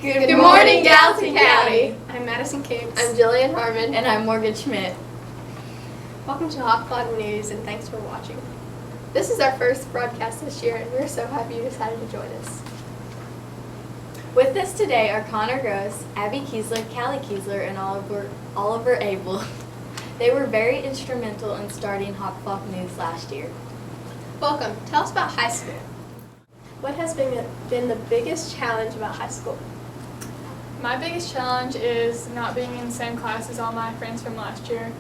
Good morning, Gallatin County. I'm Madison Coombs. I'm Jillian Harmon. And I'm Morgan Schmidt. Welcome to Hot Fog News, and thanks for watching. This is our first broadcast this year, and we're so happy you decided to join us. With us today are Connor Gross, Abby Kiesler, Callie Kiesler, and Oliver Abel. They were very instrumental in starting Hot Fog News last year. Welcome. Tell us about high school. What has been the biggest challenge about high school? My biggest challenge is not being in the same class as all my friends from last year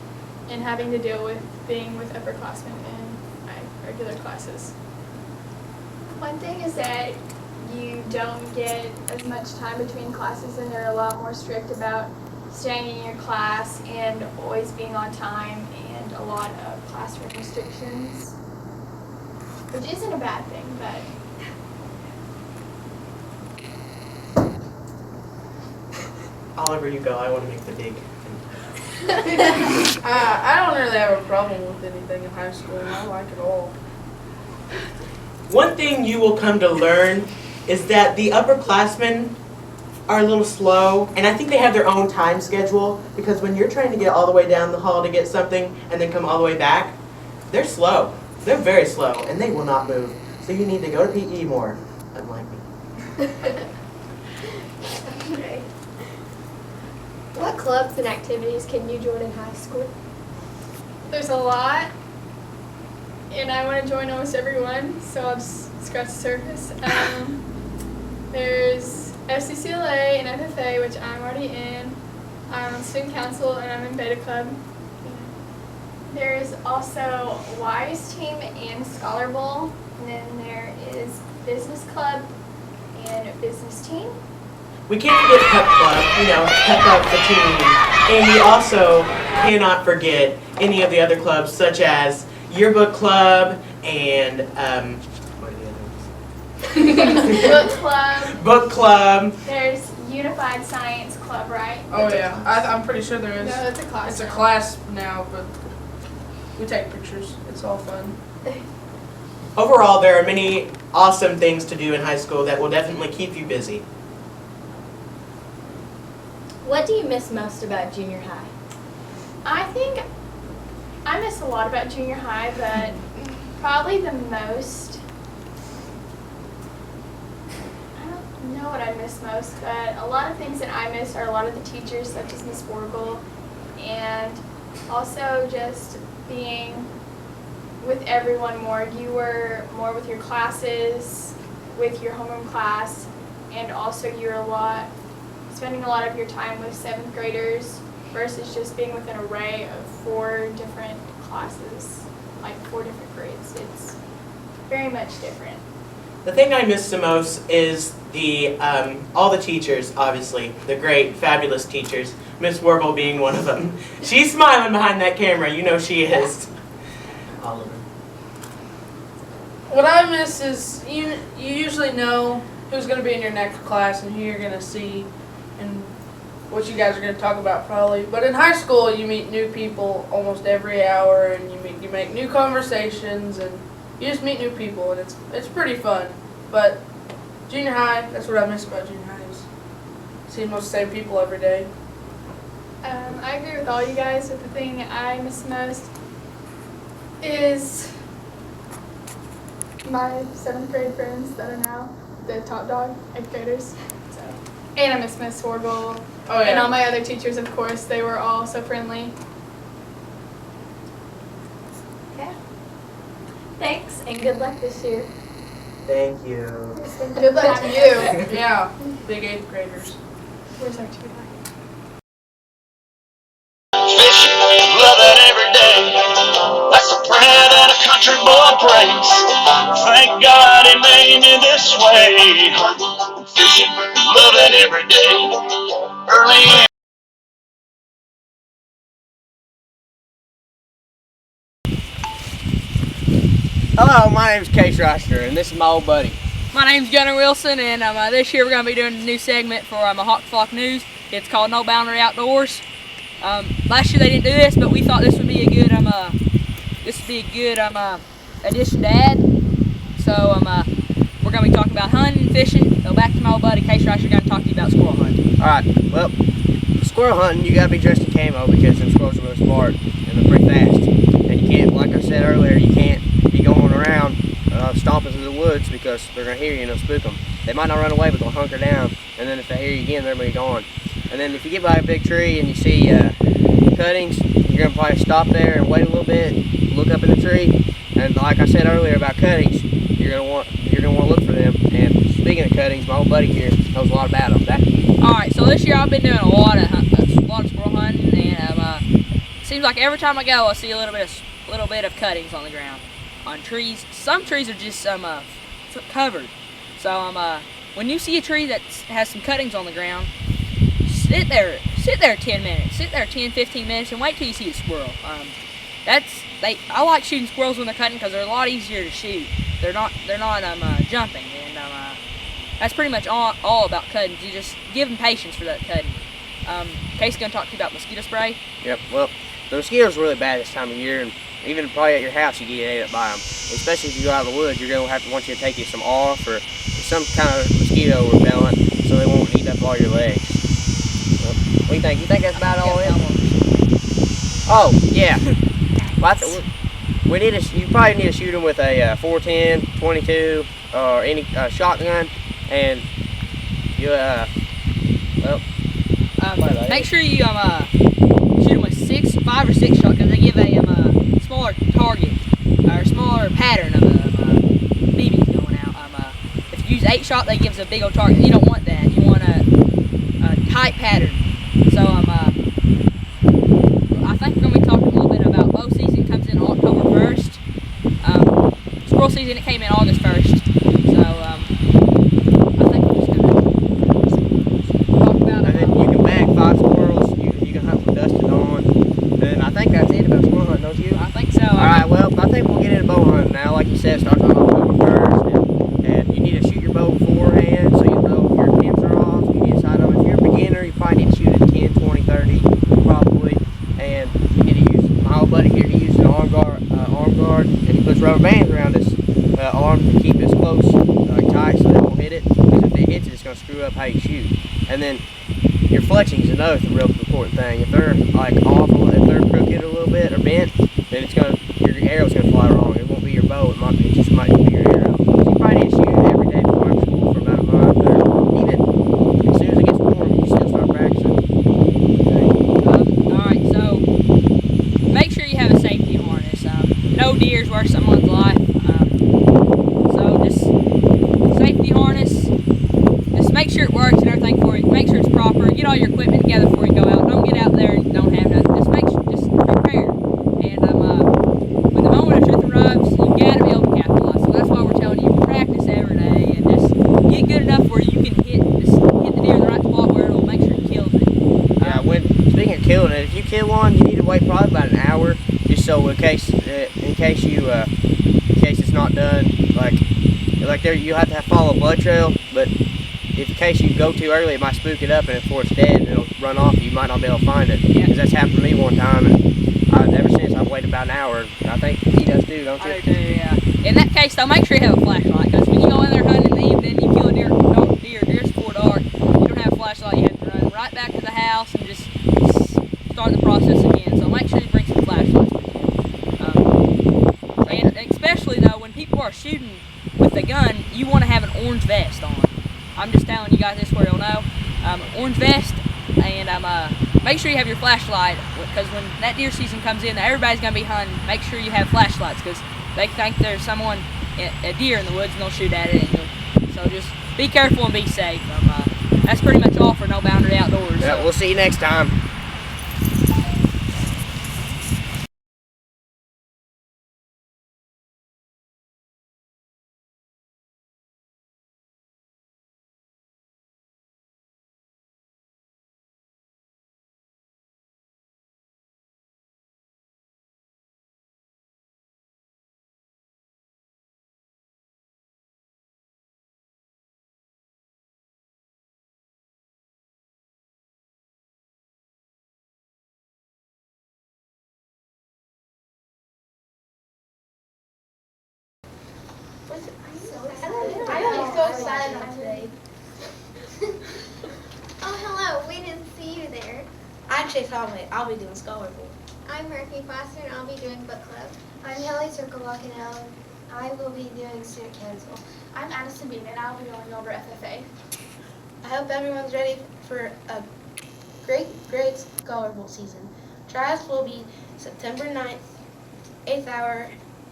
and having to deal with being with upperclassmen in my regular classes. One thing is that you don't get as much time between classes, and they're a lot more strict about staying in your class and always being on time, and a lot of classroom restrictions, which isn't a bad thing, but Oliver, you go. I want to make the big. I don't really have a problem with anything in high school. I like it all. One thing you will come to learn is that the upperclassmen are a little slow, and I think they have their own time schedule, because when you're trying to get all the way down the hall to get something and then come all the way back, they're slow. They're very slow, and they will not move. So you need to go to PE more, unlike me. Okay. What clubs and activities can you join in high school? There's a lot, and I want to join almost every one, so I'll just scratch the surface. There's FCCLA and FFA, which I'm already in. I'm on student council, and I'm in Beta Club. there's also WISE team and Scholar Bowl, and then there is business club and business team. We can't forget Pep Club, pep up the team. And we also cannot forget any of the other clubs, such as Yearbook Club and, what are the others? Book club. Book Club. There's Unified Science Club, right? Oh yeah, I'm pretty sure there is. No, it's a class. It's a class now, but we take pictures. It's all fun. Overall, there are many awesome things to do in high school that will definitely keep you busy. What do you miss most about junior high? I think I miss a lot about junior high, but probably the most, I don't know what I miss most, but a lot of things that I miss are a lot of the teachers, such as Miss Borgle, and also just being with everyone more. You were more with your classes, with your homeroom class, and also you're spending a lot of your time with 7th graders versus just being with an array of 4 different classes, like 4 different grades. It's very much different. The thing I miss the most is all the teachers, obviously, the great, fabulous teachers, Miss Warble being one of them. She's smiling behind that camera, you know she is. All of them. What I miss is you usually know who's going to be in your next class and who you're going to see and what you guys are going to talk about probably. But in high school, you meet new people almost every hour, and you make new conversations, and you just meet new people, and it's pretty fun. But junior high, that's what I miss about junior high, is seeing most the same people every day. I agree with all you guys, but the thing I miss most is my 7th grade friends that are now the top dog 8th graders. So, and I miss Miss Warble. Oh yeah. And all my other teachers, of course, they were all so friendly. Okay. Thanks, and good luck this year. Thank you. Good luck to you. Yeah, big 8th graders. Where's our 2 guy? Fishing, love it every day. That's a prayer that a country boy prays. Thank God he made me this way. Fishing, love it every day. Early in Hello, my name's Case Roster, and this is my old buddy. My name's Gunnar Wilson, and this year we're going to be doing a new segment for a Hawk Flock News. It's called No Boundary Outdoors. Last year they didn't do this, but we thought this would be a good addition to add. So we're going to be talking about hunting and fishing. So back to my old buddy Case Roster, going to talk talk to you about squirrel hunting. All right. Well, squirrel hunting, you gotta be dressed in camo because them squirrels are really smart and they're pretty fast. And you can't, like I said earlier, you can't be going around stomping through the woods because they're gonna hear you and they'll spook them. They might not run away, but they'll hunker down. And then if they hear you again, they're gonna be gone. And then if you get by a big tree and you see cuttings, you're gonna probably stop there and wait a little bit, look up in the tree. And like I said earlier about cuttings, you're gonna want to look for them. And speaking of cuttings, my old buddy here knows a lot about them. Back to you. All right, so this year I've been doing a lot of squirrel hunting, and seems like every time I go, I see a little bit of cuttings on the ground, on trees. Some trees are just covered. So when you see a tree that has some cuttings on the ground, sit there 10 minutes, sit there 10, 15 minutes, and wait till you see a squirrel. I like shooting squirrels when they're cutting because they're a lot easier to shoot. They're not jumping, and that's pretty much all about cuttings. You just give them patience for that cutting. Casey's gonna talk to you about mosquito spray. Yep. Well, the mosquitoes are really bad this time of year, and even probably at your house you get ate up by them. Especially if you go out in the woods, you're gonna want you to take you some off or some kind of mosquito repellent so they won't eat up all your legs. Well, what do you think? You think that's about all it? Oh yeah. You probably need to shoot them with a 410, 22, or any shotgun, and you make sure you shoot them with 5 or 6 shotguns. They give a smaller target or smaller pattern of BBs going out. If you use 8 shot, that gives a big old target. You don't want that. You want a tight pattern. So I think we're going to be talking a little bit about bow season. Comes in October 1st. Squirrel season, it came in August 1st. So I think we're just going to talk about it. And then you can bag 5 squirrels. You can hunt with dusted on. And I think that's it about squirrel hunting, don't you? I think so. Alright, well, I think we'll get into bow hunting now. Like you said, starts on October 1st. And you need to shoot your bow beforehand so you know if your pins are off. You need to sight them. If you're a beginner, you probably need to shoot at 10, 20, 30, probably. And you need to use, my old buddy here, he uses an arm guard, and he puts rubber bands around his arm to keep it close, tight, so they won't hit it. Because if it hits it, it's going to screw up how you shoot. And then your fletching is another real important thing. If they're like off, if they're crooked a little bit or bent, then your arrow's going to fly wrong. It won't be your bow. It just might be your arrow. So you probably need to shoot every day before school for about a month, or even as soon as it gets warm, you still start practicing. Alright, so make sure you have a safety harness. No deer's worth someone's life. So just safety harness. Just make sure it works and everything for you. Make sure it's proper. Get all your equipment together before you go out. Don't get out there and don't have nothing. Just prepare. And when the moment of truth arrives, you gotta be able to capitalize. So that's why we're telling you practice every day and just get good enough where you can hit the deer in the right spot where it'll make sure it kills it. Yeah, speaking of killing it, if you kill one, you need to wait probably about an hour, just so in case it's not done, like there you have to follow a blood trail, but if in case you go too early, it might spook it up, and before it's dead, it'll run off. You might not be able to find it. Yeah. Because that's happened to me one time, and ever since I've waited about an hour. I think he does too, don't you? I do too, yeah. In that case, though, make sure you have a flashlight, because when you go in there hunting in the evening, you kill a deer's before dark, you don't have a flashlight, you have to run right back to the house and just start the process again. So make sure you bring some flashlights with you. And especially, though, when people are shooting with a gun, you want to have an orange vest on. I'm just telling you guys this where you'll know. Orange vest, and make sure you have your flashlight, because when that deer season comes in, everybody's going to be hunting. Make sure you have flashlights, because they think there's a deer in the woods, and they'll shoot at it. So just be careful and be safe. That's pretty much all for No Boundary Outdoors. Yeah, we'll see you next time. I am so excited today. Oh, we didn't see you there. I'm Chase Holloway. I'll be doing Scholar Bowl. I'm Murphy Foster, and I'll be doing book club. I'm Haley Circlewalk, and I will be doing student council. I'm Addison Bean, and I'll be going over FFA. I hope everyone's ready for a great Scholar Bowl season. Tryouts will be September 9th, 8th hour,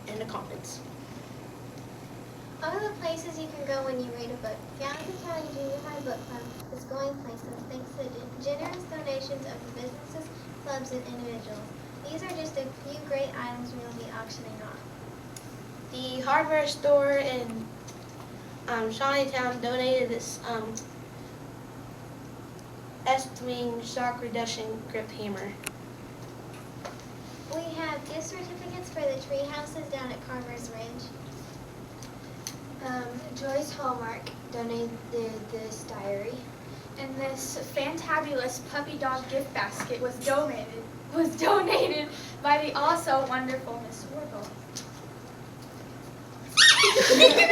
in the conference. All the places you can go when you read a book. Gallatin County Junior High Book Club is going places thanks to the generous donations of the businesses, clubs, and individuals. These are just a few great items we will be auctioning off. The hardware store in Shawneetown donated this S-Wing shock reduction grip hammer. We have gift certificates for the tree houses down at Carver's Ridge. Joyce Hallmark donated this diary. And this fantabulous puppy dog gift basket was donated by the also wonderful Miss Warble. This year,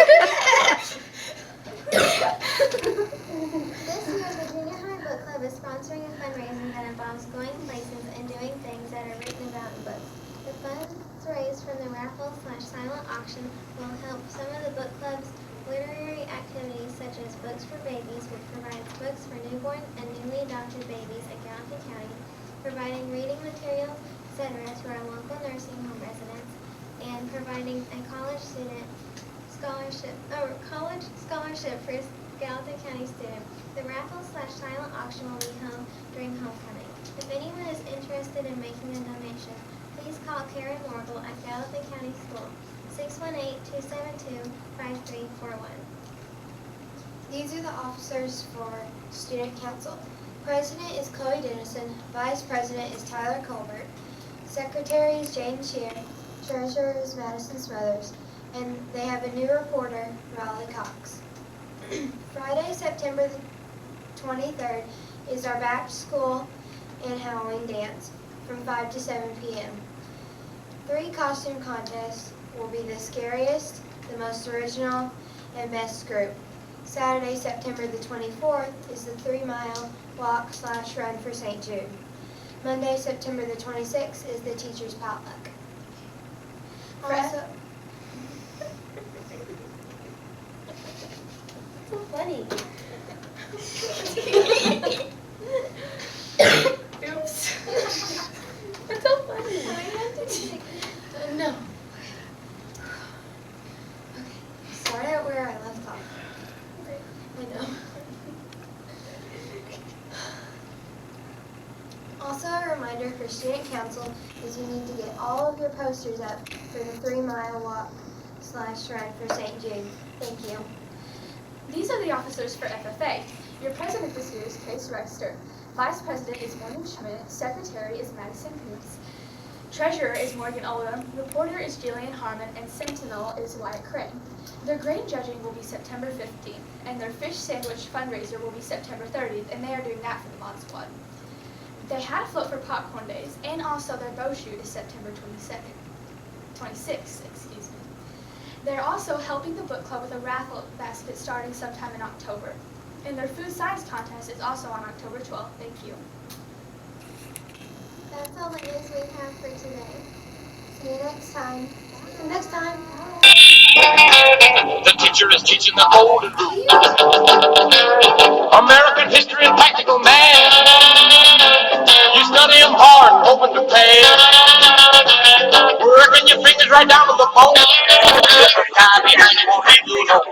the Junior High Book Club is sponsoring a fundraiser that involves going places and doing things that are written about in books. The funds raised from the raffle/silent auction will help some of the book club's literary activities, such as Books for Babies, which provides books for newborn and newly adopted babies in Gallatin County, providing reading materials, etc. to our local nursing home residents, and providing a college scholarship for Gallatin County students. The raffle/silent auction will be held during homecoming. If anyone is interested in making a donation, please call Karen Morgul at Gallatin County School, 618-272-5341. These are the officers for student council. President is Chloe Dennison. Vice President is Tyler Colbert. Secretary is Jane Shear. Treasurer is Madison Smothers. And they have a new reporter, Riley Cox. Friday, September the 23rd is our back to school and Halloween dance from 5 to 7 p.m. 3 costume contests will be the scariest, the most original, and best group. Saturday, September the 24th is the 3-mile walk/run for St. Jude. Monday, September the 26th is the teacher's potluck. Also, So funny. Oops. That's so funny. No. okay, start out where I left off. I know. Also, a reminder for student council is you need to get all of your posters up for the 3-mile walk/run for St. Jude. Thank you. These are the officers for FFA. Your president this year is Case Rexter. Vice President is Morgan Schmidt. Secretary is Madison Coops. Treasurer is Morgan Oldham. Reporter is Jillian Harmon. And Sentinel is Wyatt Crane. Their grain judging will be September 15th. And their fish sandwich fundraiser will be September 30th. And they are doing that for the Mod Squad. They had a float for popcorn days. And also their bow shoot is September 26th. They're also helping the book club with a raffle basket starting sometime in October. And their food science contest is also on October 12th. Thank you. That's all the news we have for today. See you next time. See you next time. The teacher is teaching the golden rule. American history and practical man. You study them hard, hoping to pay. Working your fingers right down to the bone. Time behind the won't leave you alone.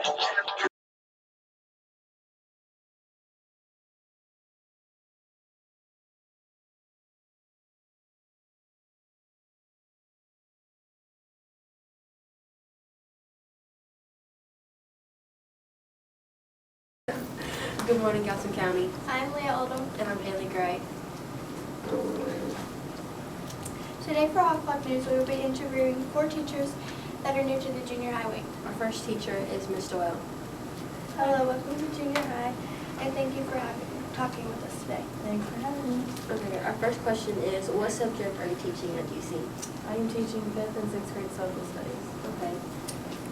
Good morning, Gallatin County. I'm Leah Oldham. And I'm Haley Gray. Today for Hawk Club News, we will be interviewing 4 teachers that are new to the junior high wing. Our first teacher is Miss Doyle. Hello, welcome to junior high, and thank you for talking with us today. Thanks for having me. Okay, our first question is, what subject are you teaching at DC? I am teaching 5th and 6th grade social studies. Okay.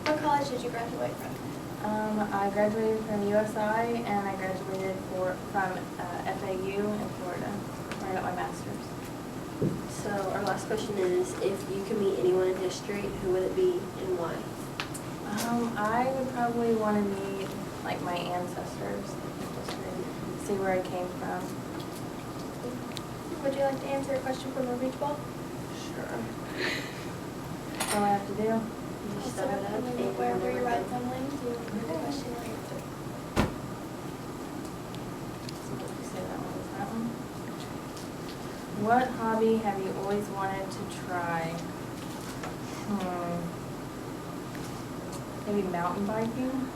What college did you graduate from? I graduated from USI and I graduated from FAU in Florida, where I got my master's. So our last question is, if you could meet anyone in history, who would it be and why? I would probably want to meet like my ancestors in history, see where I came from. Would you like to answer a question from our beach ball? Sure. That's all I have to do. You just start it up and Wherever your right thumb lands, you will read the question or answer. So what did you say that one was? That one? What hobby have you always wanted to try? Maybe mountain biking?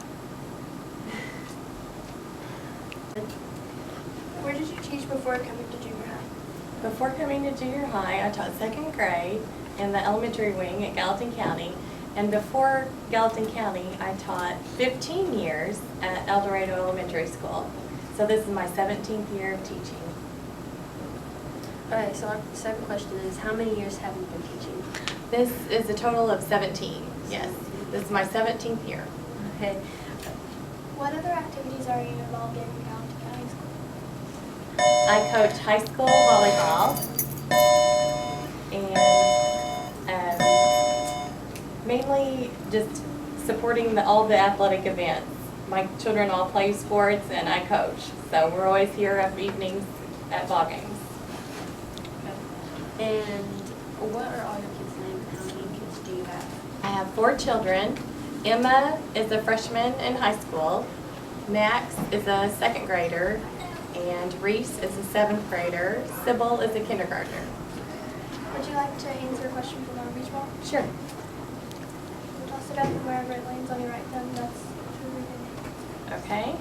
Where did you teach before coming to junior high? Before coming to junior high, I taught second grade in the elementary wing at Gallatin County. And before Gallatin County, I taught 15 years at El Dorado Elementary School. So this is my 17th year of teaching. Okay, so our second question is, how many years have you been teaching? This is a total of 17, yes. This is my 17th year. Okay. What other activities are you involved in Gallatin County School? I coach high school volleyball and mainly just supporting all the athletic events. My children all play sports and I coach, so we're always here up evenings at ball games. And what are all your kids' names and how many kids do you have? I have 4 children. Emma is a freshman in high school. Max is a 2nd grader. And Reese is a 7th grader. Sybil is a kindergartner. Would you like to answer a question from our beach ball? Sure. You toss it up and wherever it lands on your right thumb, that's who we did. Okay.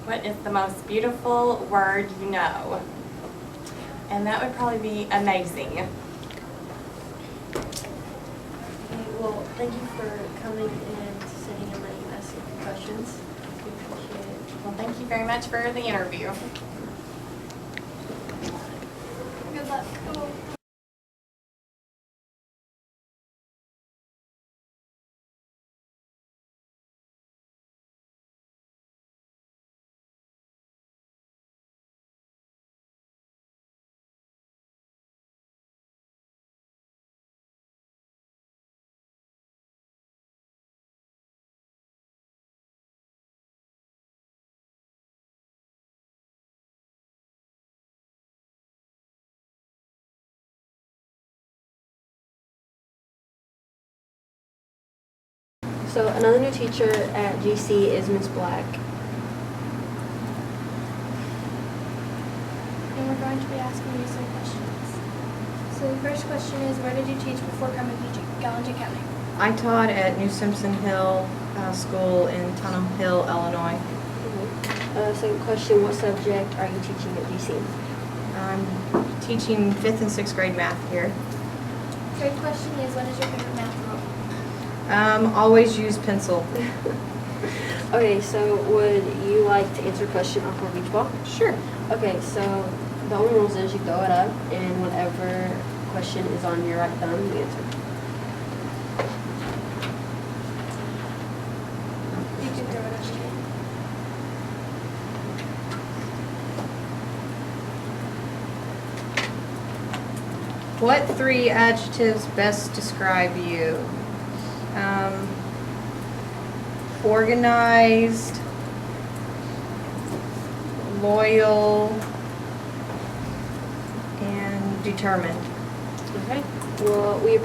What is the most beautiful word you know? And that would probably be amazing. Okay, well, thank you for coming and sitting and letting us ask questions. We appreciate it. Well, thank you very much for the interview. Good luck. Cool. So another new teacher at GC is Ms. Black. And we're going to be asking you some questions. So the first question is, where did you teach before coming to Gallatin County? I taught at New Simpson Hill School in Tunnel Hill, Illinois. Second question, what subject are you teaching at GC? I'm teaching 5th and 6th grade math here. Third question is, what is your favorite math role? Always use pencil. Okay, so would you like to answer a question off our beach ball? Sure. Okay, so the only rules is you throw it up, and whatever question is on your right thumb, you answer. You can throw it up straight. What 3 adjectives best describe you? Organized, loyal, and determined. Okay. Well, we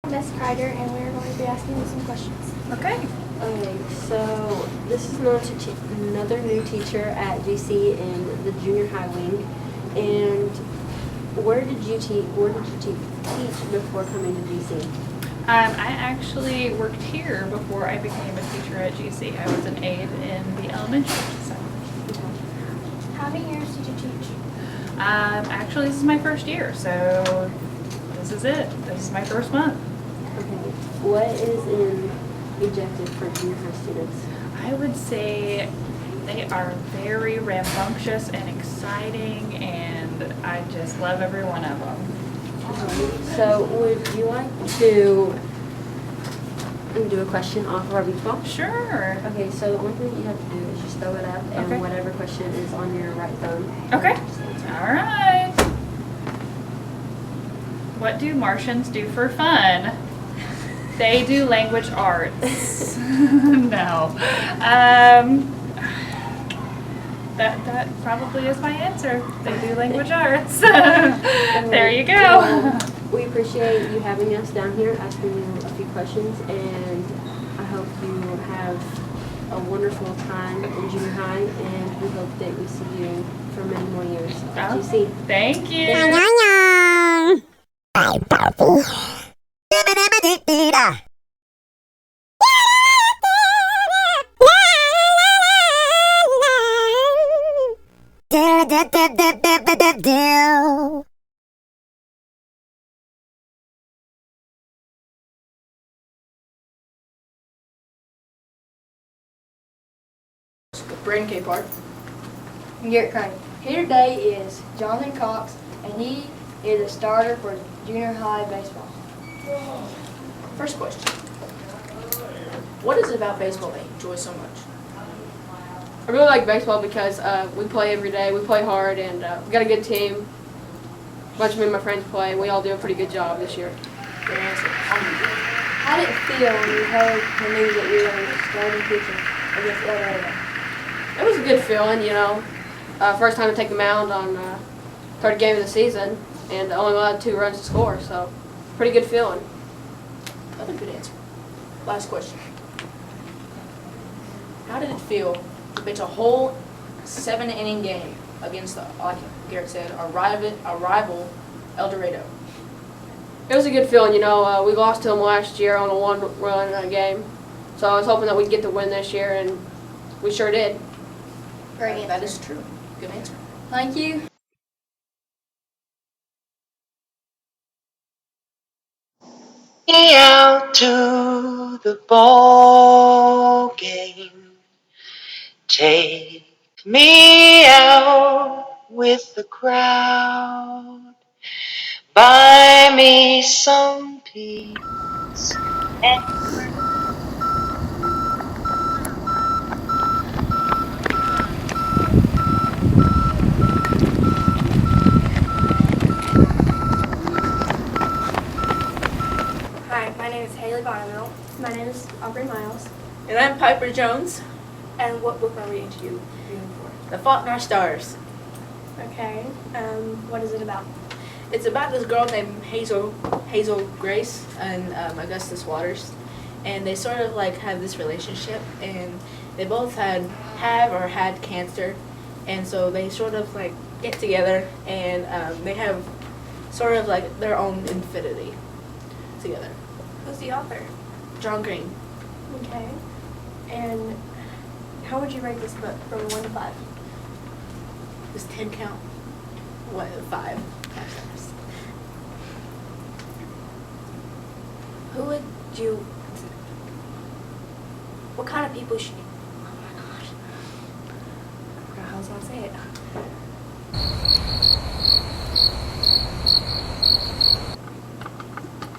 Miss Kreider, and we're going to be asking you some questions. Okay. Okay, so this is another new teacher at GC in the junior high wing. And where did you teach before coming to GC? I actually worked here before I became a teacher at GC. I was an aide in the elementary. So. How many years did you teach? Actually, this is my first year, so this is it. This is my first month. Okay. What is an objective for junior high students? I would say They are very rambunctious and exciting, and I just love every one of them. So would you like to do a question off of our beach ball? Sure. Okay, so the only thing you have to do is just throw it up, and Okay. whatever question is on your right thumb. Okay. All right. What do Martians do for fun? They do language arts. No. That probably is my answer. They do language arts. There you go. Well, we appreciate you having us down here, asking you a few questions, and I hope you have a wonderful time in junior high, and we hope that we see you for many more years at GC. Thank you. Braden K. Park. Garrett Crane. Here today is Jonathan Cox, and he is a starter for junior high baseball. First question. What is it about baseball that you enjoy so much? I really like baseball because we play every day, we play hard, and we got a good team. A bunch of me and my friends play. We all do a pretty good job this year. Good answer. How did it feel when you heard the news that you were starting pitcher against El Dorado? It was a good feeling, you know. First time to take the mound on third game of the season, and only allowed 2 runs to score, so pretty good feeling. Another good answer. Last question. How did it feel to pitch a whole 7-inning game against, like Garrett said, our rival El Dorado? It was a good feeling, you know. We lost to them last year on a 1-run game, so I was hoping that we'd get the win this year, and we sure did. Great answer. That is true. Good answer. Thank you. Me out to the ball game. Take me out with the crowd. Buy me some peace. Hi, my name is Haley Bonneville. My name is Aubrey Miles. And I'm Piper Jones. And what book are we interviewing for? The Fault in Our Stars. Okay. What is it about? It's about this girl named Hazel Grace and Augustus Waters, and they sort of like have this relationship, and they both have or had cancer, and so they sort of like get together, and they have sort of like their own infinity together. Who's the author? John Green. Okay. And how would you rate this book from 1 to 5? Does 10 count? What? 5. 5 stars. Who would you? What kind of people should? Oh my gosh! I forgot how I was gonna say it.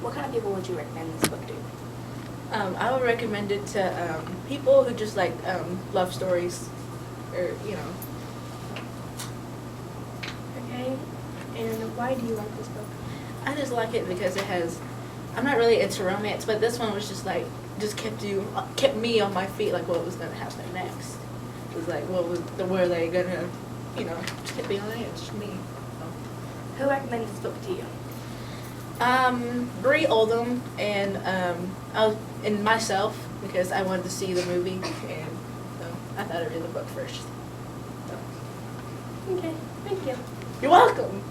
What kind of people would you recommend this book to? I would recommend it to people who just like love stories, or you know. Okay. And why do you like this book? I just like it because it has. I'm not really into romance, but this one was just like kept me on my feet, like what was gonna happen next. It was like were they gonna, you know, just kept me on edge. Me. So. Who recommended this book to you? Bree Oldham and myself, because I wanted to see the movie, and so I thought I'd read the book first. So. Okay, thank you. You're welcome.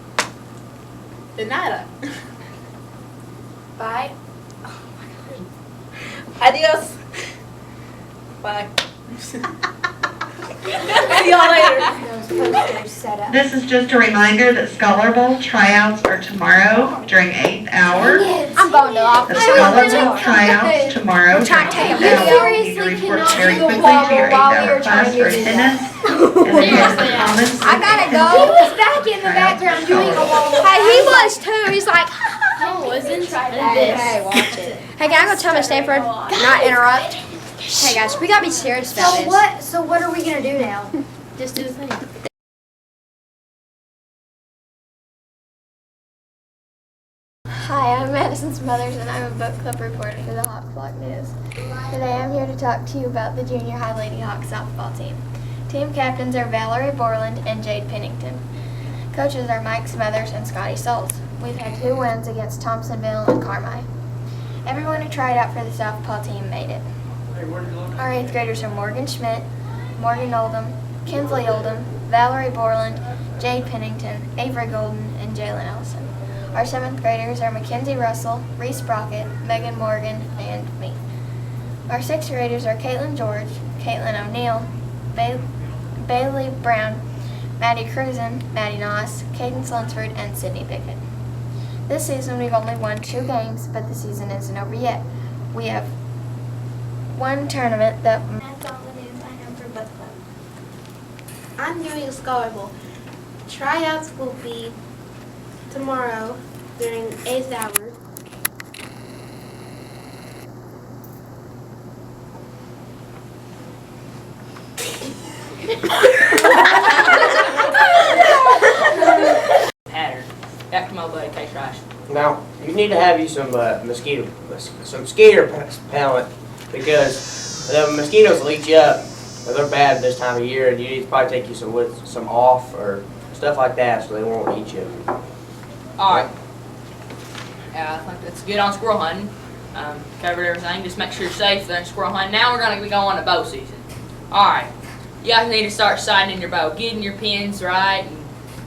De nada. Bye. Oh my gosh. Adios. Bye. See y'all later. posters set up. This is just a reminder that Scholar Bowl tryouts are tomorrow during 8th hour. I'm going to office. The Scholar Bowl tryouts tomorrow during 8th hour. You need to report very quickly to your 8th hour class for attendance. And then post the comments. I gotta go. He was back in the background doing a wall. Hey, he was too. He's like, Okay, watch it. hey, can I go tell Miss Stanford? Not interrupt. Hey guys, we gotta be serious about this. So what are we gonna do now? Just do the thing. Hi, I'm Madison Smothers and I'm a book club reporter for the Hawk Flock News. Today I'm here to talk to you about the Junior High Lady Hawk softball team. Team captains are Valerie Borland and Jade Pennington. Coaches are Mike Smothers and Scotty Souls. We've had 2 wins against Thompsonville and Carmi. Everyone who tried out for the softball team made it. Our 8th graders are Morgan Schmidt, Morgan Oldham, Kinsley Oldham, Valerie Borland, Jade Pennington, Avery Golden, and Jalen Ellison. Our 7th graders are Mackenzie Russell, Reese Brockett, Megan Morgan, and me. Our 6th graders are Caitlin George, Caitlin O'Neill, Bailey Brown, Maddie Cruzen, Maddie Noss, Caden Slunsford, and Sydney Pickett. This season we've only won 2 games, but the season isn't over yet. We have 1 tournament that... That's all the news I have for book club. I'm doing a Scholar Bowl. Tryouts will be tomorrow during 8th hour. Pattern. Back to my buddy Case Rice. Now, you need to have you some mosquito repellent because the mosquitoes will eat you up. They're bad this time of year, and you need to probably take you some off or stuff like that so they won't eat you. All right. I think that's good on squirrel hunting. Covered everything. Just make sure you're safe during squirrel hunting. Now we're going to be going to bow season. All right. You guys need to start sighting your bow, getting your pins right,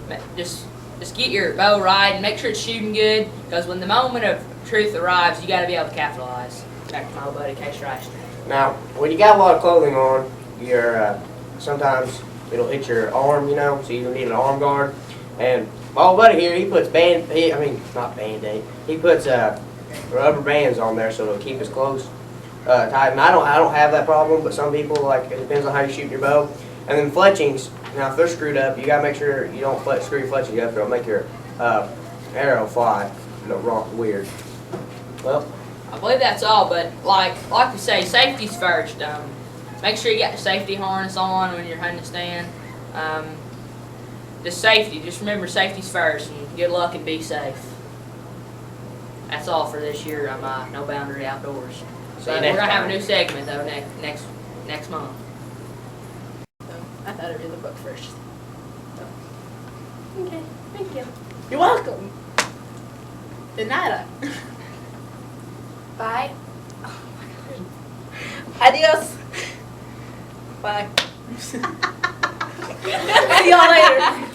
and just get your bow right and make sure it's shooting good. Because when the moment of truth arrives, you got to be able to capitalize. Back to my old buddy Case Rice. Now, when you got a lot of clothing on, you're sometimes it'll hit your arm, you know, so you need an arm guard. And my old buddy here, he puts not Band-Aid. He puts rubber bands on there so it'll keep his clothes tight. And I don't have that problem, but some people, like, it depends on how you shoot your bow. And then fletchings, now if they're screwed up, you gotta make sure you don't screw your fletching up, or it'll make your arrow fly, wrong, weird. Well, I believe that's all, but like we say, safety's first. Make sure you got the safety harness on when you're hunting a stand. Just safety. Just remember safety's first, and good luck and be safe. That's all for this year on No Boundary Outdoors. So we're gonna have a new segment though next month. I thought I'd read the book first. Okay, thank you. You're welcome. De nada. Bye. Adios. Bye. See y'all later.